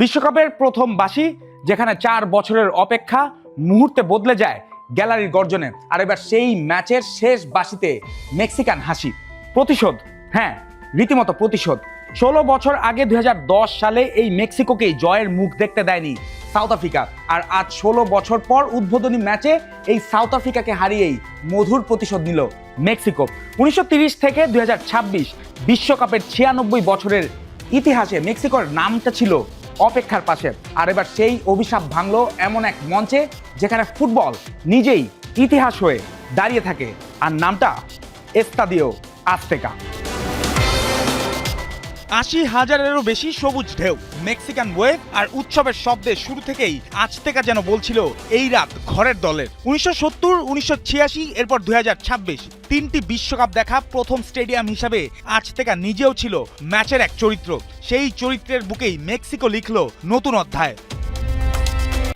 বিশ্বকাপের প্রথম বাঁশি, যেখানে 4 বছরের অপেক্ষা মুহূর্তে বদলে যায় গ্যালারির গর্জনে। আর এবার সেই ম্যাচের শেষ বাঁশিতে মেক্সিকান হাসি। প্রতিশোধ, হ্যাঁ রীতিমতো প্রতিশোধ। 16 বছর আগে 2010 সালে এই মেক্সিকোকেই জয়ের মুখ দেখতে দেয়নি সাউথ আফ্রিকা, আর আজ 16 বছর পর উদ্বোধনী ম্যাচে এই সাউথ আফ্রিকাকে হারিয়েই মধুর প্রতিশোধ নিল মেক্সিকো। 1930 থেকে 2026 বিশ্বকাপের 96 বছরের ইতিহাসে মেক্সিকোর নামটা ছিল অপেক্ষার পাশে। আর এবার সেই অভিশাপ ভাঙলো এমন এক মঞ্চে যেখানে ফুটবল নিজেই ইতিহাস হয়ে দাঁড়িয়ে থাকে, আর নামটা এস্তাদিও আজতেকা। 80,000-এরও বেশি সবুজ ঢেউ, মেক্সিকান ওয়েভ আর উৎসবের শব্দে শুরু থেকেই আজতেকা যেন বলছিল এই রাত ঘরের দলের। 1970, 1986, এরপর 2026 তিনটি বিশ্বকাপ দেখা প্রথম স্টেডিয়াম হিসাবে আজতেকা নিজেও ছিল ম্যাচের এক চরিত্র। সেই চরিত্রের বুকেই মেক্সিকো লিখল নতুন অধ্যায়।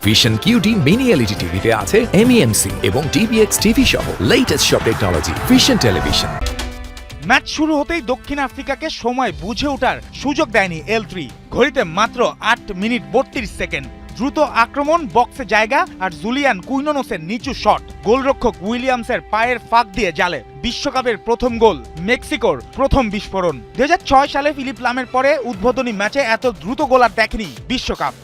ভিশন QD মিনি LED টিভিতে আছে MEMC এবং DBX টিভি সহ লেটেস্ট সব টেকনোলজি। Vision television. ম্যাচ শুরু হতেই দক্ষিণ আফ্রিকাকে সময় বুঝে ওঠার সুযোগ দেয়নি L3। ঘড়িতে মাত্র 8 মিনিট 32 সেকেন্ড। দ্রুত আক্রমণ, বক্সে জায়গা আর জুলিয়ান কুইনোনোসের নিচু শট গোলরক্ষক উইলিয়ামসের পায়ের ফাঁক দিয়ে জালে। বিশ্বকাপের প্রথম গোল, মেক্সিকোর প্রথম বিস্ফোরণ। 2006 সালে ফিলিপ লামের পরে উদ্বোধনী ম্যাচে এত দ্রুত গোল আর দেখেনি বিশ্বকাপ।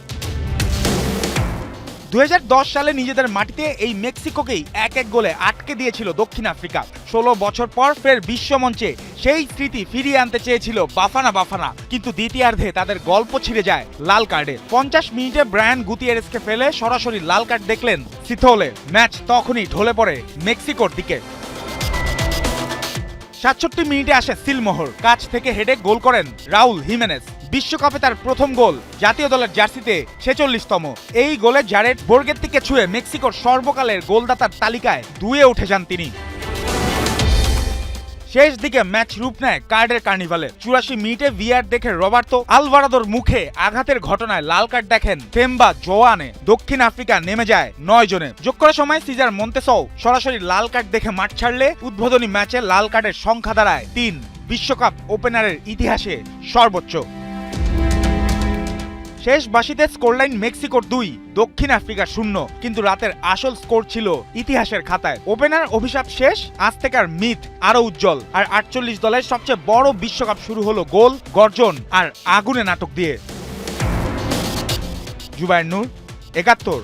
2010 সালে নিজেদের মাটিতে এই মেক্সিকোকেই 1-1 গোলে আটকে দিয়েছিল দক্ষিণ আফ্রিকা। 16 বছর পর ফের বিশ্বমঞ্চে সেই স্মৃতি ফিরিয়ে আনতে চেয়েছিল বাফানা, কিন্তু দ্বিতীয়ার্ধে তাদের গল্প ছিঁড়ে যায় লাল কার্ডে। 50 মিনিটে ব্রায়ান গুতিয়েরেসকে ফেলে সরাসরি লাল কার্ড দেখলেন সিথোলে। ম্যাচ তখনই ঢলে পড়ে মেক্সিকোর দিকে। 67 মিনিটে আসে সিলমোহর, কাছ থেকে হেডে গোল করেন রাউল হিমেনেজ। বিশ্বকাপে তার প্রথম গোল, জাতীয় দলের জার্সিতে 46তম। এই গোলে জারেড বোর্গেত্তিকে ছুঁয়ে মেক্সিকোর সর্বকালের গোলদাতার তালিকায় 2-এ উঠে যান তিনি। শেষ দিকে ম্যাচ রূপ নেয় কার্ডের কার্নিভালে। 84 মিনিটে ভিআর দেখে রবার্তো আলভারাদোর মুখে আঘাতের ঘটনায় লাল কার্ড দেখেন থেম্বা জোয়ানে। দক্ষিণ আফ্রিকা নেমে যায় 9 জনে। যোগ করার সময় সিজার মন্তেসও সরাসরি লাল কার্ড দেখে মাঠ ছাড়লে উদ্বোধনী ম্যাচে লাল কার্ডের সংখ্যা দাঁড়ায় 3, বিশ্বকাপ ওপেনারের ইতিহাসে সর্বোচ্চ। শেষ বাঁশিতে স্কোরলাইন মেক্সিকোর 2, দক্ষিণ আফ্রিকা 0, কিন্তু রাতের আসল স্কোর ছিল ইতিহাসের খাতায়। ওপেনার অভিশাপ শেষ, আজতেকার মিথ আরো উজ্জ্বল। আর 48 দলের সবচেয়ে বড় বিশ্বকাপ শুরু হলো গোল, গর্জন আর আগুনে নাটক দিয়ে। জুবায়ের নূর, 71।